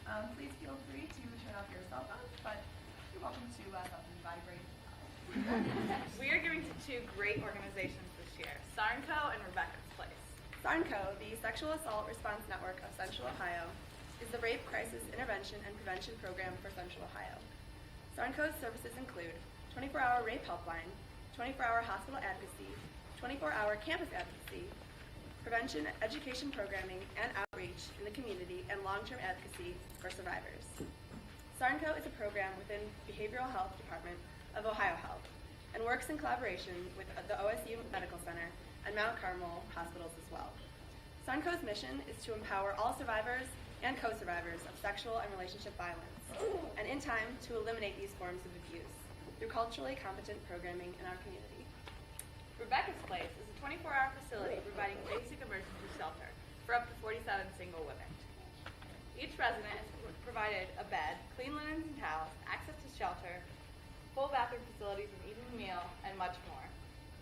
Please feel free to turn off your cell phones, but you're welcome to let them vibrate. We are giving to two great organizations this year, SARNCO and Rebecca's Place. SARNCO, the Sexual Assault Response Network of Central Ohio, is the rape crisis intervention and prevention program for Central Ohio. SARNCO's services include 24-hour rape helpline, 24-hour hospital advocacy, 24-hour campus advocacy, prevention, education programming, and outreach in the community, and long-term advocacy for survivors. SARNCO is a program within Behavioral Health Department of Ohio Health and works in collaboration with the OSU Medical Center and Mount Carmel hospitals as well. SARNCO's mission is to empower all survivors and co-survivors of sexual and relationship violence, and in time to eliminate these forms of abuse through culturally competent programming in our community. Rebecca's Place is a 24-hour facility providing basic emergency shelter for up to 47 single women. Each resident is provided a bed, clean linens and towels, access to shelter, full bathroom facilities, an evening meal, and much more.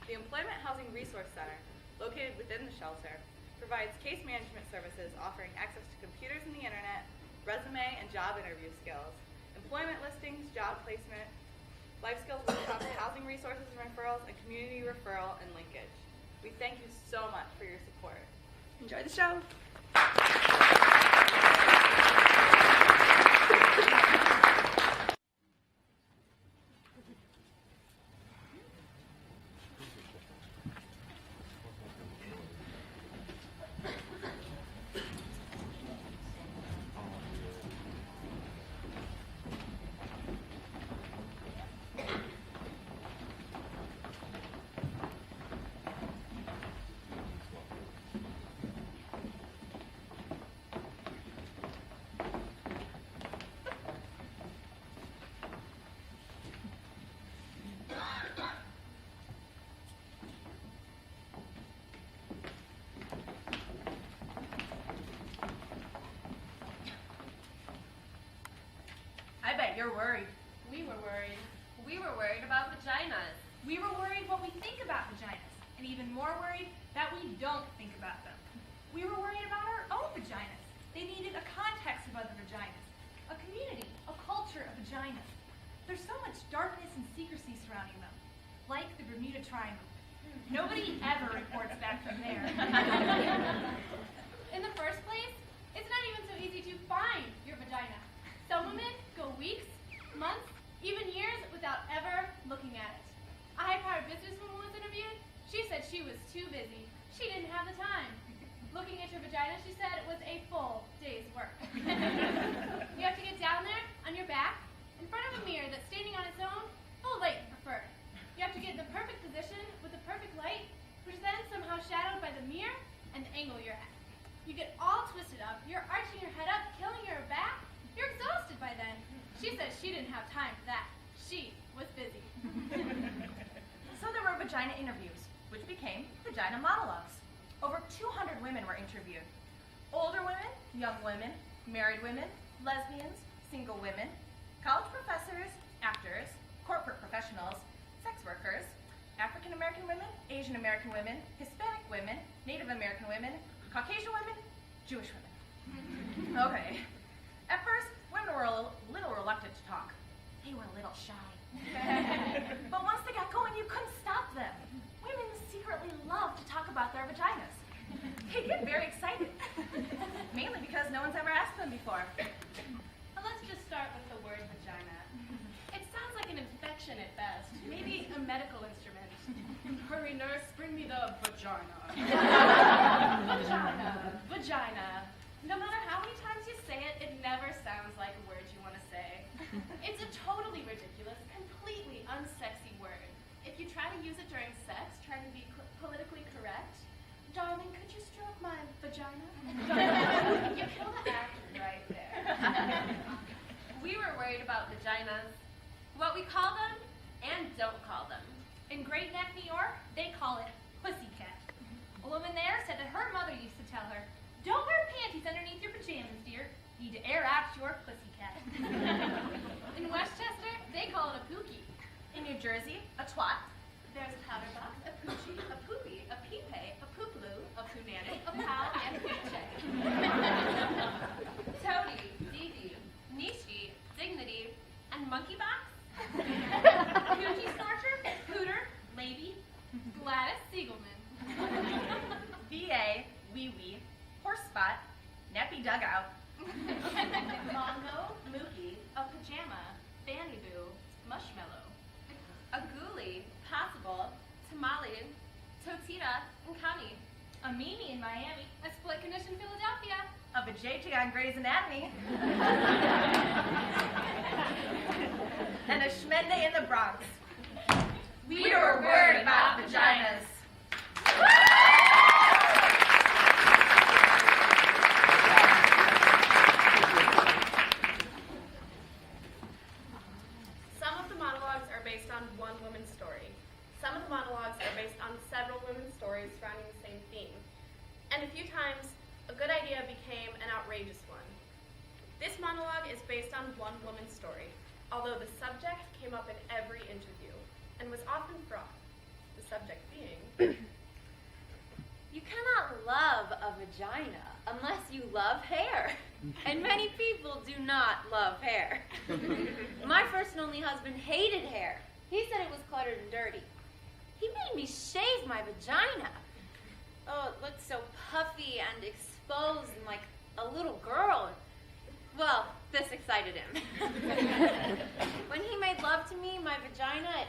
The Employment Housing Resource Center, located within the shelter, provides case management services offering access to computers and the internet, resume and job interview skills, employment listings, job placement, life skills workshops, housing resources and referrals, and community referral and linkage. We thank you so much for your support. Enjoy the show. I bet you're worried. We were worried. We were worried about vaginas. We were worried what we think about vaginas, and even more worried that we don't think about them. We were worried about our own vaginas. They needed a context of other vaginas, a community, a culture of vaginas. There's so much darkness and secrecy surrounding them, like the Bermuda Triangle. Nobody ever reports back from there. In the first place, it's not even so easy to find your vagina. Some women go weeks, months, even years without ever looking at it. A high-powered businesswoman was interviewed. She said she was too busy. She didn't have the time. Looking at your vagina, she said it was a full day's work. You have to get down there, on your back, in front of a mirror that's standing on its own, full light preferred. You have to get in the perfect position with the perfect light, which is then somehow shadowed by the mirror and the angle you're at. You get all twisted up, you're arching your head up, killing your back. You're exhausted by then. She said she didn't have time for that. She was busy. So there were vagina interviews, which became Vagina Monologues. Over 200 women were interviewed. Older women, young women, married women, lesbians, single women, college professors, actors, corporate professionals, sex workers, African American women, Asian American women, Hispanic women, Native American women, Caucasian women, Jewish women. Okay. At first, women were a little reluctant to talk. They were a little shy. But once they got going, you couldn't stop them. Women secretly love to talk about their vaginas. They get very excited, mainly because no one's ever asked them before. Well, let's just start with the word vagina. It sounds like an infection at best, maybe a medical instrument. Hurry, nurse, bring me the vagina. Vagina, vagina. No matter how many times you say it, it never sounds like a word you want to say. It's a totally ridiculous, completely unsexy word. If you try to use it during sex, trying to be politically correct, darling, could you stroke my vagina? You kill the actor right there. We were worried about vaginas, what we call them and don't call them. In Great Neck, New York, they call it pussycat. A woman there said that her mother used to tell her, "Don't wear panties underneath your pajamas, dear. Need to air out your pussycat." In Westchester, they call it a pookie. In New Jersey, a twat. There's a powder box, a poochie, a poopy, a peepay, a pooploo, a poonanny, a pal, and a poochie. Toady, Dee Dee, wee-wee, horse spot, nappy dugout, Mongo, mookie, a pajama, fanny boo, mushmallow. A ghoulie, possible, tamale, totita, and county. A Mimi in Miami, a split condition Philadelphia. a vajayjay on Grey's Anatomy, and a shmende in the Bronx. We were worried about vaginas. Some of the monologues are based on one woman's story. Some of the monologues are based on several women's stories surrounding the same theme. And a few times, a good idea became an outrageous one. This monologue is based on one woman's story, although the subject came up in every interview and was often fraught. The subject being, you cannot love a vagina unless you love hair. And many people do not love hair. My first and only husband hated hair. He said it was cluttered and dirty. He made me shave my vagina. Oh, it looked so puffy and exposed and like a little girl. Well, this excited him. When he made love to me, my vagina,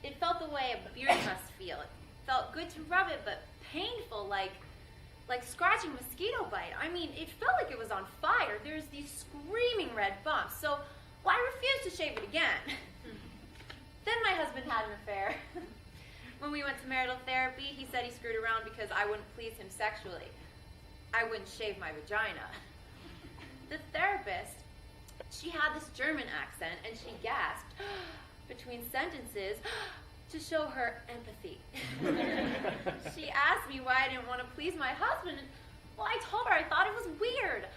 it felt the way a beard must feel. It felt good to rub it, but painful, like scratching mosquito bite. I mean, it felt like it was on fire. There's these screaming red bumps. So, well, I refused to shave it again. Then my husband had an affair. When we went to marital therapy, he said he screwed around because I wouldn't please him sexually. I wouldn't shave my vagina. The therapist, she had this German accent, and she gasped between sentences to show her empathy. She asked me why I didn't want to please my husband, and well, I told her I thought it was weird.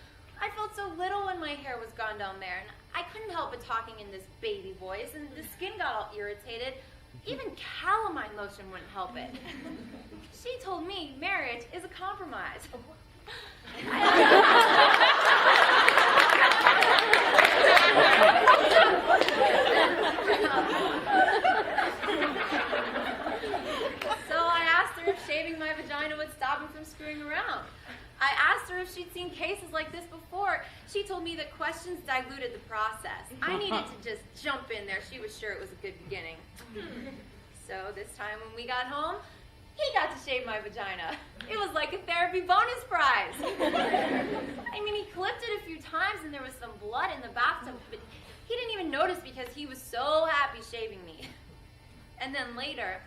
I felt so little when my hair was gone down there, and I couldn't help but talking in this baby voice, and the skin got all irritated. Even calamine lotion wouldn't help it. She told me marriage is a compromise. So I asked her if shaving my vagina would stop him from screwing around. I asked her if she'd seen cases like this before. She told me that questions diluted the process. I needed to just jump in there. She was sure it was a good beginning. So this time when we got home, he got to shave my vagina. It was like a therapy bonus prize. I mean, he clipped it a few times and there was some blood in the bathtub, but he didn't even notice because he was so happy shaving me. And then later,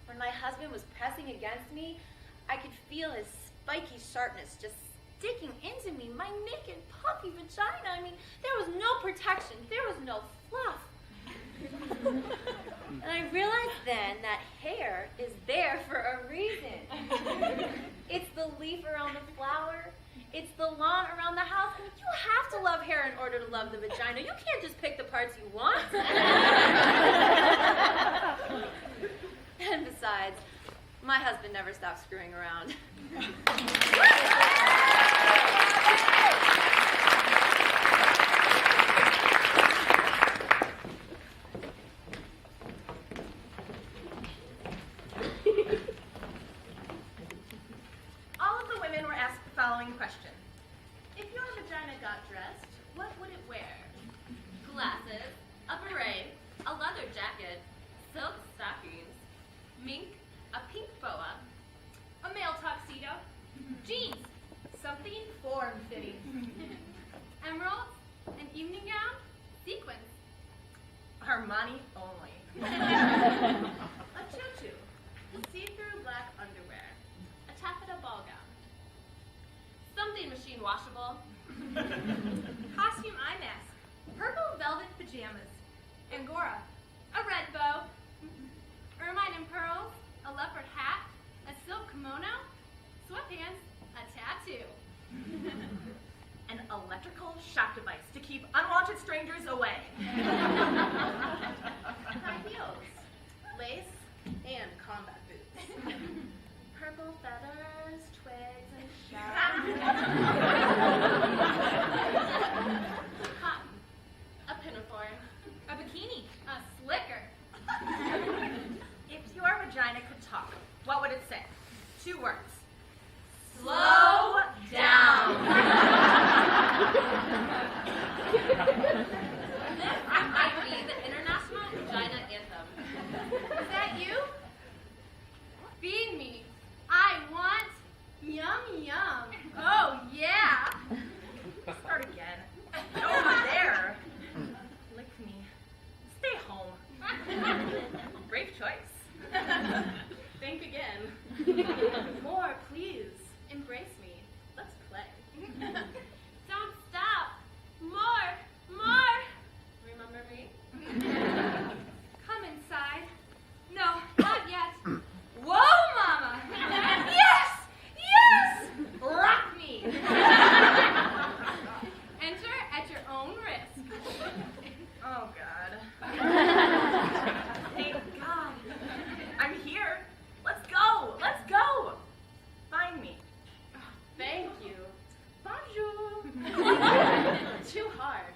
when my husband was pressing against me, I could feel his spiky sharpness just sticking into me, my naked puppy vagina. I mean, there was no protection. There was no fluff. And I realized then that hair is there for a reason. It's the leaf around the flower. It's the lawn around the house. I mean, you have to love hair in order to love the vagina. You can't just pick the parts you want. And besides, my husband never stopped screwing around. All of the women were asked the following question. If your vagina got dressed, what would it wear? Glasses, a beret, a leather jacket, silk stockings, mink, a pink boa, A male tuxedo, jeans, something form-fitting, emeralds, an evening gown, sequins, Armani only. a tutu, see-through black underwear, a taffeta ball gown, something machine washable, costume eye mask, purple velvet pajamas, angora, a red bow, ermine and pearls, a leopard hat, a silk kimono, sweatpants, a tattoo. An electrical shock device to keep unwanted strangers away. high heels, lace, and combat boots. Purple feathers, twigs, and cotton, a pinafore, A bikini, a slicker, If your vagina could talk, what would it say? 2 words. slow Yum, yum. Oh, yeah. Start again. Over there. Lick me. Stay home. Brave choice. Think again. More, please. Embrace me. Let's play. Don't stop. More, more. Remember me? Come inside. No, not yet. Whoa, Mama! Yes! Yes! Rock me! Enter at your own risk. Oh, God. Thank God. I'm here. Let's go. Let's go. Find me. Thank you. Bonjour. Too hard.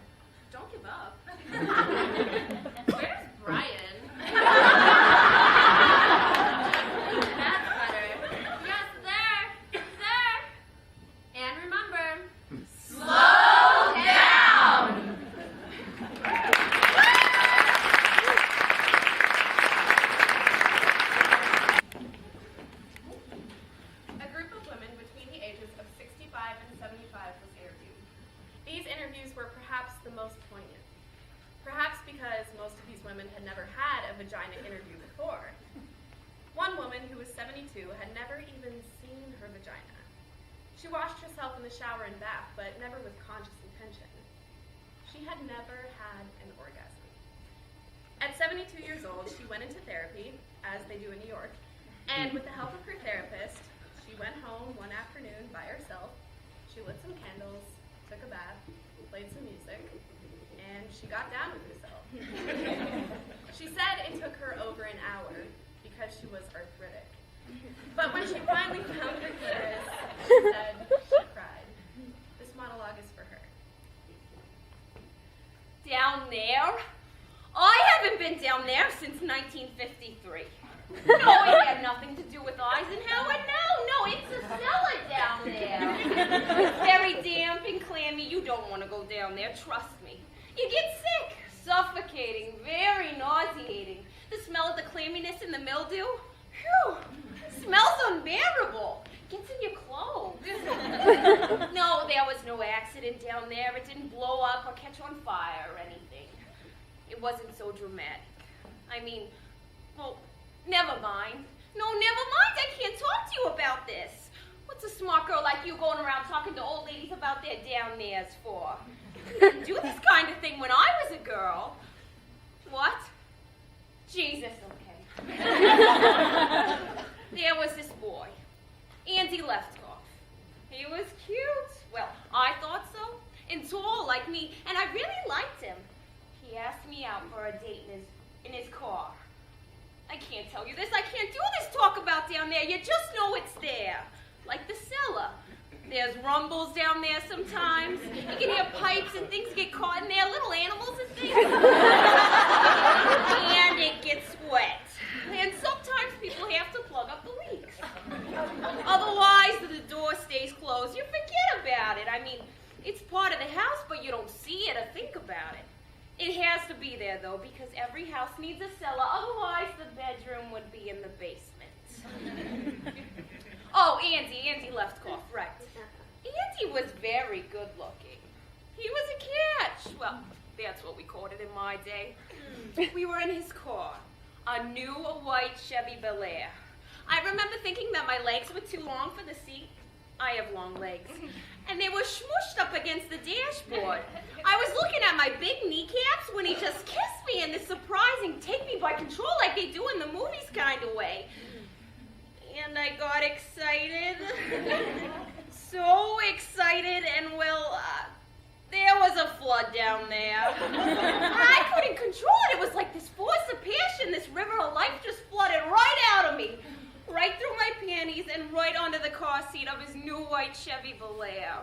Don't give up. Where's Brian? That's better. Yes, there. There. And remember, Slow down. A group of women between the ages of 65 and 75 was interviewed. These interviews were perhaps the most poignant. Perhaps because most of these women had never had a vagina interview before. One woman who was 72 had never even seen her vagina. She washed herself in the shower and bath, but never with conscious intention. She had never had an orgasm. At 72 years old, she went into therapy, as they do in New York, and with the help of her therapist, she went home one afternoon by herself. She lit some candles, took a bath, played some music, and she got down with herself. She said it took her over an hour because she was arthritic. But when she finally found her clitoris, she said she cried. This monologue is for her. Down there? I haven't been down there since 1953. No, it had nothing to do with Eisenhower. No, it's a cellar down there. It's very damp and clammy. You don't want to go down there, trust me. You get sick, suffocating, very nauseating. The smell of the clamminess and the mildew, whew, smells unbearable. Gets in your clothes. No, there was no accident down there. It didn't blow up or catch on fire or anything. It wasn't so dramatic. I mean, well, never mind. No, never mind. I can't talk to you about this. What's a smart girl like you going around talking to old ladies about their down there's for? You didn't do this kind of thing when I was a girl. What? Jesus, okay. There was this boy, Andy Leftkoff. He was cute. Well, I thought so. And tall like me, and I really liked him. He asked me out for a date in his car. I can't tell you this. I can't do this talk about down there. You just know it's there. Like the cellar. There's rumbles down there sometimes. You can hear pipes and things get caught in there, little animals and things. And it gets wet. And sometimes people have to plug up the leaks. Otherwise, the door stays closed. You forget about it. I mean, it's part of the house, but you don't see it or think about it. It has to be there, though, because every house needs a cellar. Otherwise, the bedroom would be in the basement. Oh, Andy Leftkoff, right. Andy was very good looking. He was a catch. Well, that's what we called it in my day. We were in his car, a new white Chevy Bel Air. I remember thinking that my legs were too long for the seat. I have long legs. And they were smooshed up against the dashboard. I was looking at my big kneecaps when he just kissed me in this surprising take me by control like they do in the movies kind of way. And I got excited. So excited, and well, there was a flood down there. I couldn't control it. It was like this force of passion, this river of life just flooded right out of me. Right through my panties and right onto the car seat of his new white Chevy Bel Air.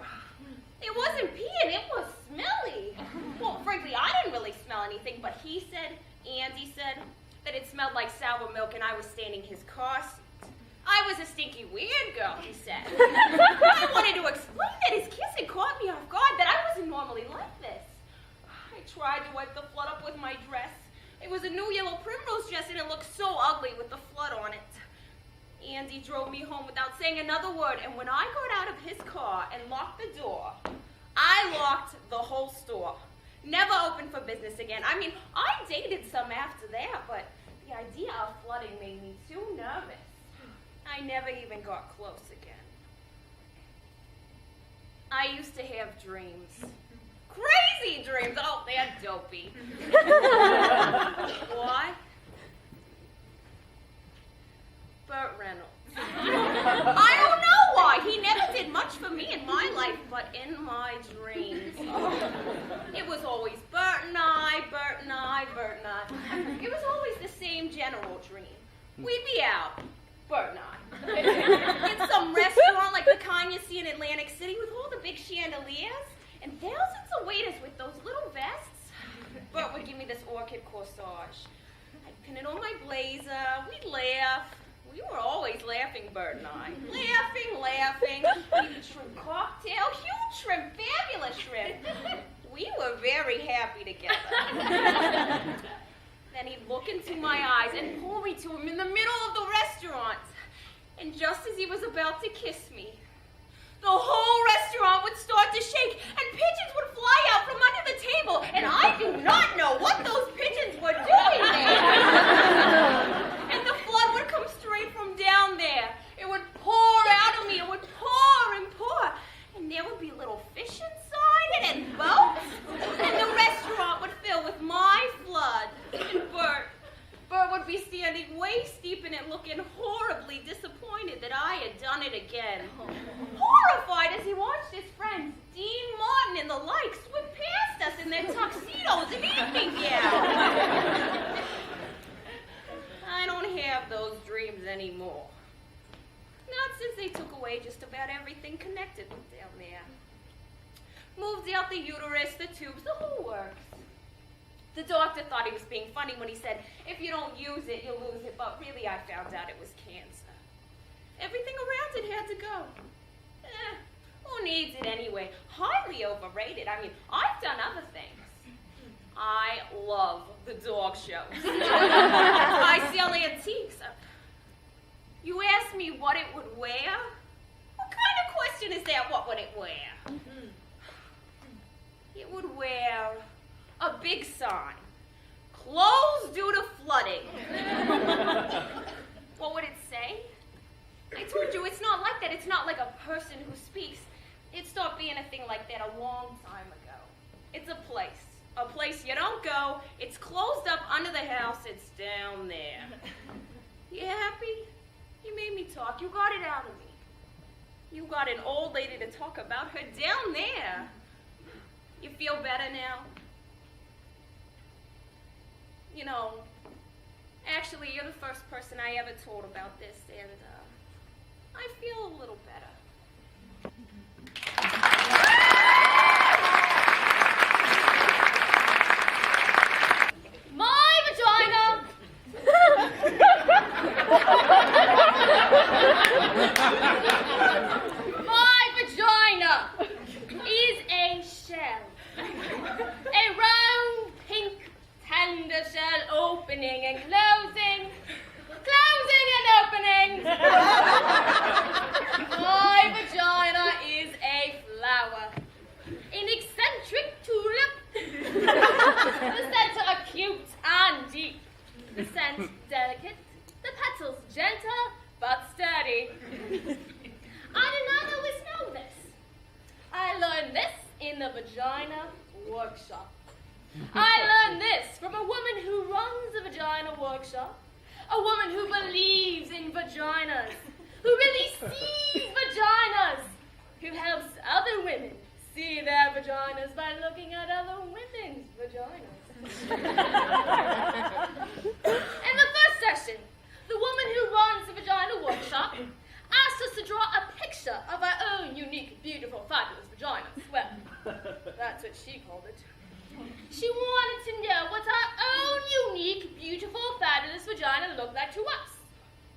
It wasn't peeing, it was smelly. Well, frankly, I didn't really smell anything, but Andy said, that it smelled like sour milk and I was staining his car seat. I was a stinky weird girl, he said. I wanted to explain that his kissing caught me off guard, that I wasn't normally like this. I tried to wipe the flood up with my dress. It was a new yellow primrose dress and it looked so ugly with the flood on it. Andy drove me home without saying another word, and when I got out of his car and locked the door, I locked the whole store. Never opened for business again. I mean, I dated some after that, but the idea of flooding made me too nervous. I never even got close again. I used to have dreams. Crazy dreams. Oh, they're dopey. Why? Burt Reynolds. I don't know why. He never did much for me in my life, but in my dreams. It was always Burt and I, Burt and I, Burt and I. It was always the same general dream. We'd be out, Burt and I, in some restaurant like the kind you see in Atlantic City with all the big chandeliers and thousands of waiters with those little vests. Burt would give me this orchid corsage. I'd pin it on my blazer. We'd laugh. We were always laughing, Burt and I. Laughing. We'd shrimp cocktail, huge shrimp, fabulous shrimp. We were very happy together. Then he'd look into my eyes and pull me to him in the middle of the restaurant. And just as he was about to kiss me, the whole restaurant would start to shake and pigeons would fly out from under the table. And I do not know what those pigeons were doing there. And the flood would come straight from down there. It would pour out of me. It would pour and pour. And there would be little fish inside it and boats. And the restaurant would fill with my flood. And Burt would be standing waist deep in it looking horribly disappointed that I had done it again. Horrified as he watched his friends, Dean Martin and the like, swim past us in their tuxedos and evening gowns. I don't have those dreams anymore. Not since they took away just about everything connected with down there. Moved out the uterus, the tubes, the whole works. The doctor thought he was being funny when he said, if you don't use it, you'll lose it, but really I found out it was cancer. Everything around it had to go. Who needs it anyway? Highly overrated. I mean, I've done other things. I love the dog shows. I sell antiques. You asked me what it would wear? What kind of question is that? What would it wear? It would wear a big sign. Closed due to flooding. What would it say? I told you it's not like that. It's not like a person who speaks. It stopped being a thing like that a long time ago. It's a place. A place you don't go. It's closed up under the house. It's down there. You happy? You made me talk. You got it out of me. You got an old lady to talk about her down there. You feel better now? You know, actually, you're the first person I ever told about this, and I feel a little better. My vagina! My vagina is a shell. A round, pink, tender shell opening and closing and opening. My vagina is a flower, an eccentric tulip. The center acute and deep, the scent delicate, the petals gentle but sturdy. I did not always know this. I learned this in the vagina workshop. I learned this from a woman who runs a vagina workshop, a woman who believes in vaginas, who really sees vaginas, who helps other women see their vaginas by looking at other women's vaginas. In the first session, the woman who runs the vagina workshop asked us to draw a picture of our own unique, beautiful, fabulous vaginas. Well, that's what she called it. She wanted to know what our own unique, beautiful, fabulous vagina looked like to us.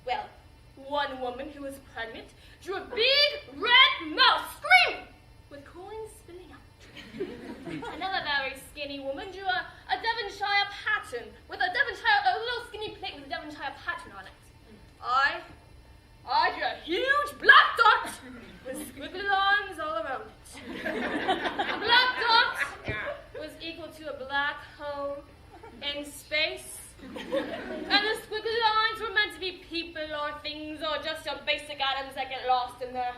Well, one woman who was pregnant drew a big red mouth screaming with coins spilling out. Another very skinny woman drew a Devonshire pattern with a little skinny plate with a Devonshire pattern on it. I atoms that get lost in there.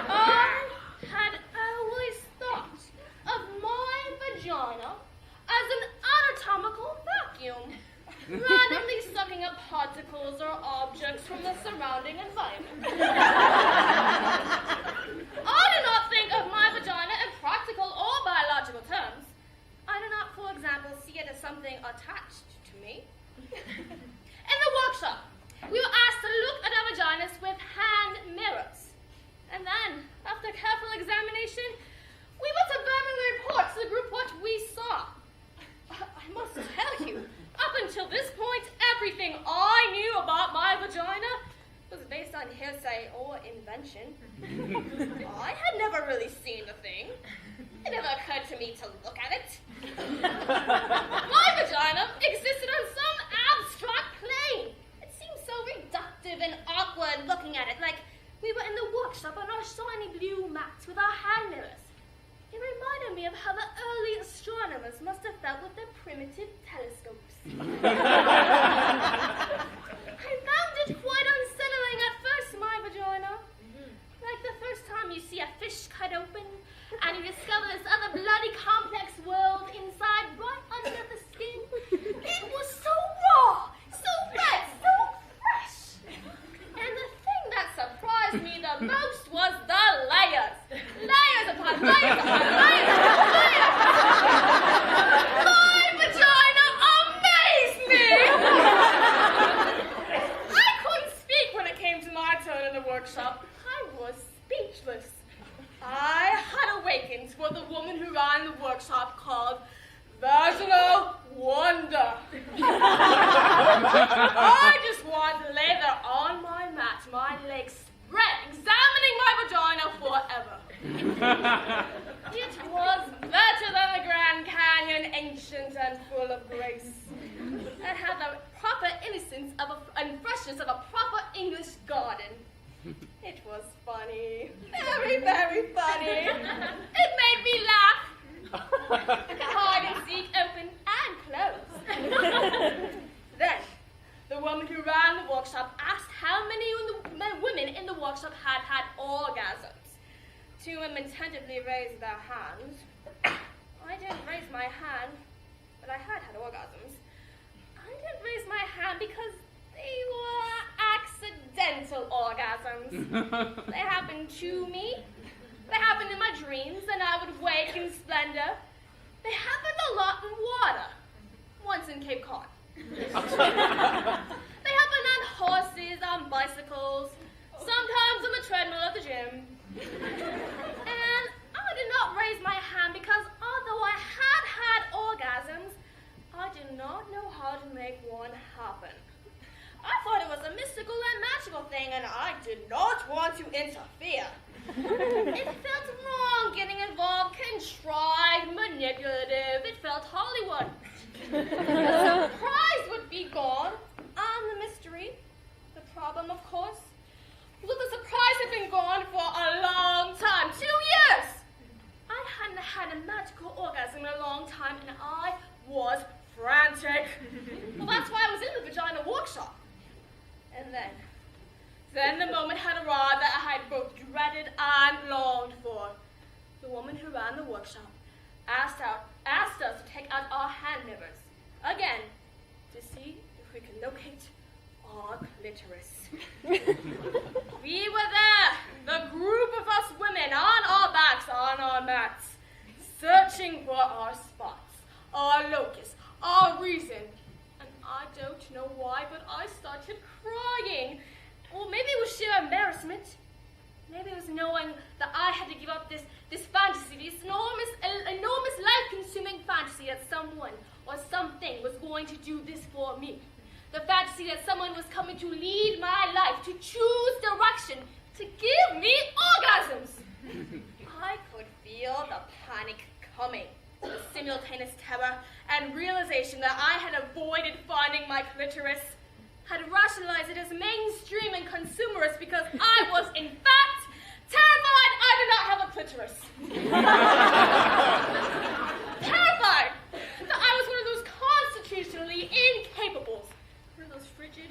I had always thought of my vagina as an anatomical vacuum, randomly sucking up particles or objects from the surrounding environment. I do not think of my vagina in practical or biological terms. I do not, for example, see it as something attached to me. In the workshop, we were asked to look at our vaginas with hand mirrors. And then, after careful examination, we were to verbally report to the group what we saw. I must tell you, up until this point, everything I knew about my vagina was based on hearsay or invention. I had never really seen the thing. It never occurred to me to look at it. My vagina existed on some abstract plane. It seemed so reductive and awkward looking at it, like we were in the workshop on our shiny blue mats with our hand mirrors. It reminded me of how the early astronomers must have felt with their primitive telescopes. I found it quite unsettling at first, my vagina. Like the first time you see a fish cut open and you discover this other bloody complex world inside right under the skin. It was so raw, so red, so fresh. And the thing that surprised me the most was the layers. Layers upon layers upon layers upon layers. My vagina amazed me. I couldn't speak when it came to my turn in the workshop. I was speechless. I had awakened what the woman who ran the workshop called vaginal wonder. I just wanted to lay there on my mat, my legs spread, examining my vagina forever. It was better than the Grand Canyon, ancient and full of grace. It had the proper innocence and freshness of a proper English garden. It was funny, very, very funny. It made me laugh. Hide and seek open and closed. Then, the woman who ran the workshop asked how many women in the workshop had had orgasms. 2 women tentatively raised their hands. I didn't raise my hand, but I had had orgasms. I didn't raise my hand because they were accidental orgasms. They happened to me. They happened in my dreams, and I would wake in splendor. They happened a lot in water. Once in Cape Cod. They happened on horses, on bicycles, sometimes on the treadmill at the gym. And I did not raise my hand because although I had had orgasms, I did not know how to make one happen. I thought it was a mystical and magical thing, and I did not want to interfere. It felt wrong getting involved, contrived, manipulative. It felt Hollywood. The surprise would be gone, and the mystery. The problem, of course, was the surprise had been gone for a long time, 2 years. I hadn't had a magical orgasm in a long time, and I was frantic. Well, that's why I was in the vagina workshop. And then the moment had arrived that I had both dreaded and longed for. The woman who ran the workshop asked us to take out our hand mirrors, again, to see if we could locate our clitoris. We were there, the group of us women on our backs, on our mats, searching for our spots, our locus, our reason. And I don't know why, but I started crying. Or maybe it was sheer embarrassment. Maybe it was knowing that I had to give up this fantasy, this enormous life-consuming fantasy that someone or something was going to do this for me. The fantasy that someone was coming to lead my life, to choose direction, to give me orgasms. I could feel the panic coming, the simultaneous terror and realization that I had avoided finding my clitoris, had rationalized it as mainstream and consumerist because I was, in fact, terrified I did not have a clitoris. Terrified that I was one of those constitutionally incapables, one of those frigid,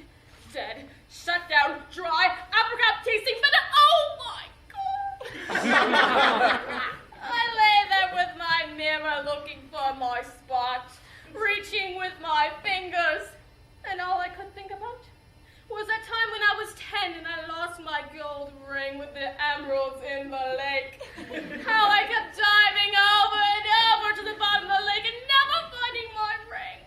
dead, shut down my gold ring with the emeralds in the lake. How I kept diving over and over to the bottom of the lake and never finding my ring.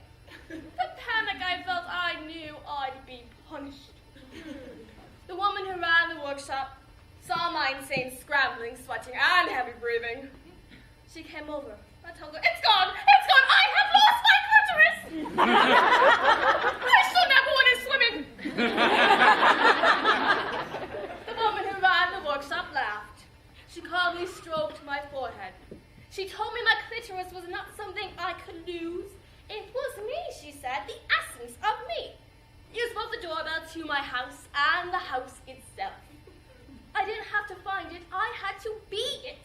The panic I felt, I knew I'd be punished. The woman who ran the workshop saw my insane scrambling, sweating, and heavy breathing. She came over. I told her, it's gone! It's gone! I have lost my clitoris! I still never went in swimming! The woman who ran the workshop laughed. She calmly stroked my forehead. She told me my clitoris was not something I could lose. It was me, she said, the essence of me. Used both the doorbell to my house and the house itself. I didn't have to find it, I had to be it.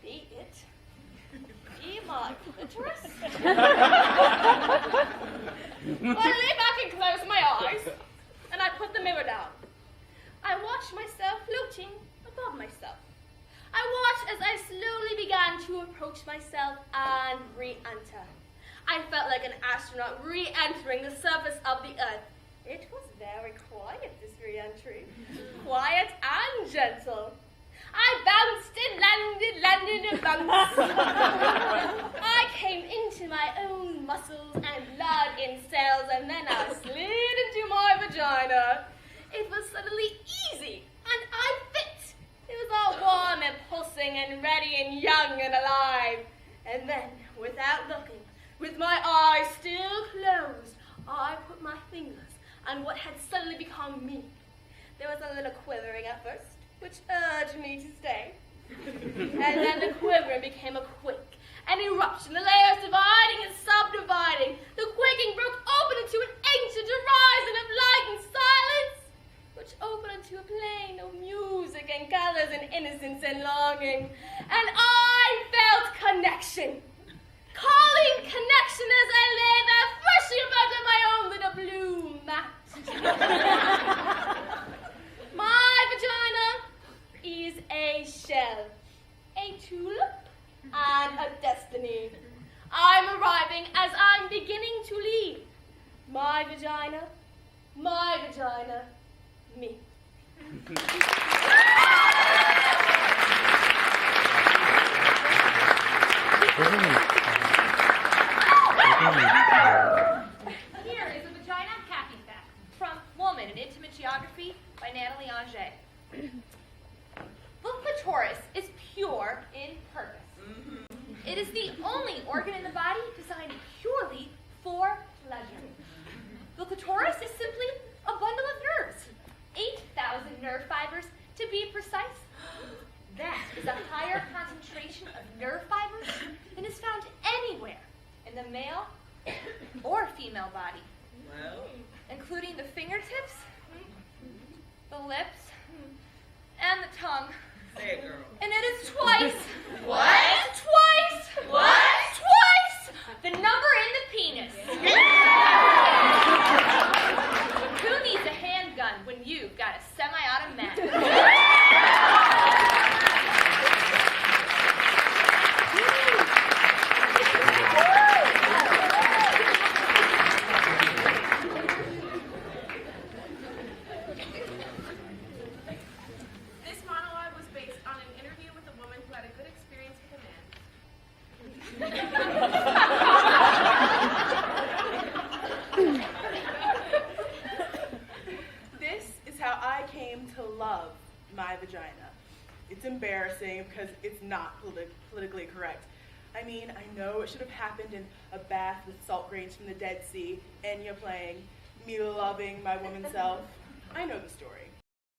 Be it? Be my clitoris? I lay back and closed my eyes, and I put the mirror down. I watched myself floating above myself. I watched as I slowly began to approach myself and re-enter. I felt like an astronaut re-entering the surface of the earth. It was very quiet, this re-entry. Quiet and gentle. I bounced and landed and bounced. I came into my own muscles and blood in cells, and then I slid into my vagina. It was suddenly easy, and I fit. It was all warm and pulsing and ready and young and alive. And then, without looking, with my eyes still closed, I put my fingers on what had suddenly become me. There was a little quivering at first, which urged me to stay. And then the quivering became a quake, an eruption, the layers dividing and subdividing. The quaking broke open into an ancient horizon of light and silence, which opened into a plane of music and colors and innocence and longing. And I felt connection. Calling connection as I lay there freshly about in my own little blue mat. My vagina is a shell, a tulip, and a destiny. I'm arriving as I'm beginning to leave. My vagina, me. Here is a vagina happy fact from Woman, an Intimate Geography by Natalie Auger. The clitoris is pure in purpose. It is the only organ in the body designed purely for pleasure. The clitoris is simply a bundle of nerves, 8,000 nerve fibers to be precise. That is a higher concentration of nerve fibers than is found anywhere in the male or female body, including the fingertips, the lips, and the tongue. Say it, girl. And it is twice. What? Twice. What? Twice the number in the penis. Who needs a handgun when you've got a semi-automatic? This monologue was based on an interview with a woman who had a good experience with a man. This is how I came to love my vagina. It's embarrassing because it's not politically correct. I mean, I know it should have happened in a bath with salt grains from the Dead Sea, Enya playing, me loving my woman self. I know the story.